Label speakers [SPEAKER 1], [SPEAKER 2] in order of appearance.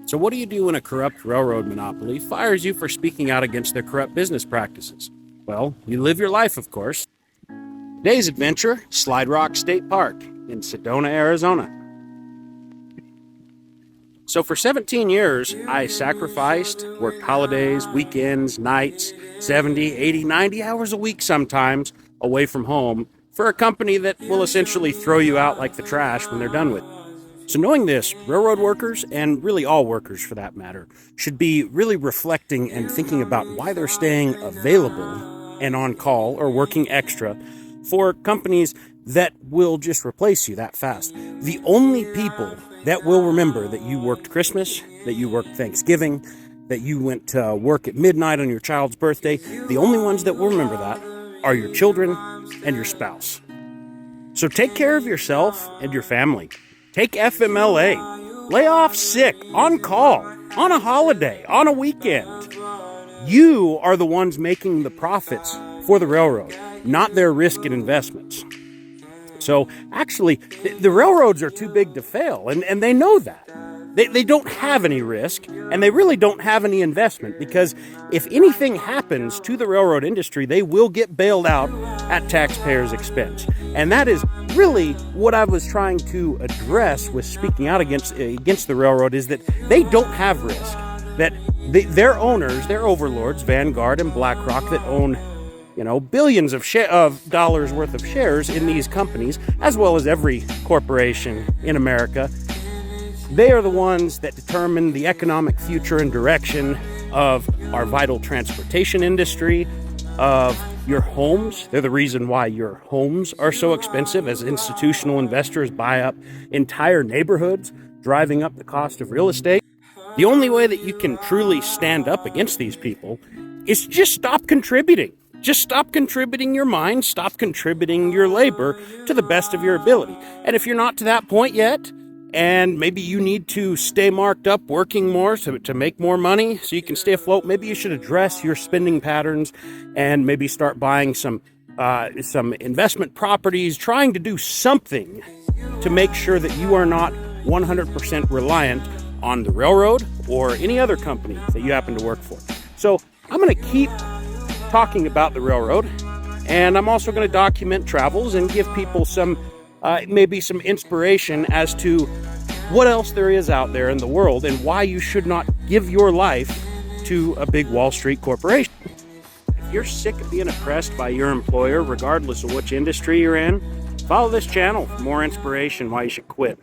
[SPEAKER 1] So what do you do when a corrupt railroad monopoly fires you for speaking out against their corrupt business practices? Well, you live your life, of course. Today's adventure, Slide Rock State Park in Sedona, Arizona. So for 17 years, I sacrificed, worked holidays, weekends, nights, 70, 80, 90 hours a week sometimes, away from home, for a company that will essentially throw you out like the trash when they're done with it. So knowing this, railroad workers, and really all workers for that matter, should be really reflecting and thinking about why they're staying available and on call or working extra for companies that will just replace you that fast. The only people that will remember that you worked Christmas, that you worked Thanksgiving, that you went to work at midnight on your child's birthday, the only ones that will remember that are your children and your spouse. So take care of yourself and your family. Take FMLA, lay off sick, on call, on a holiday, on a weekend. You are the ones making the profits for the railroad, not their risk and investments. So actually, the railroads are too big to fail, and they know that. They don't have any risk, and they really don't have any investment, because if anything happens to the railroad industry, they will get bailed out at taxpayers' expense. And that is really what I was trying to address with speaking out against the railroad, is that they don't have risk. That their owners, their overlords, Vanguard and BlackRock, that own billions of dollars worth of shares in these companies, as well as every corporation in America, they are the ones that determine the economic future and direction of our vital transportation industry, of your homes. They're the reason why your homes are so expensive as institutional investors buy up entire neighborhoods, driving up the cost of real estate. The only way that you can truly stand up against these people is just stop contributing. Just stop contributing your mind, stop contributing your labor to the best of your ability. And if you're not to that point yet, and maybe you need to stay marked up working more to make more money so you can stay afloat, maybe you should address your spending patterns and maybe start buying some investment properties, trying to do something to make sure that you are not 100% reliant on the railroad or any other company that you happen to work for. So I'm going to keep talking about the railroad, and I'm also going to document travels and give people maybe some inspiration as to what else there is out there in the world and why you should not give your life to a big Wall Street corporation. If you're sick of being oppressed by your employer, regardless of which industry you're in, follow this channel for more inspiration why you should quit.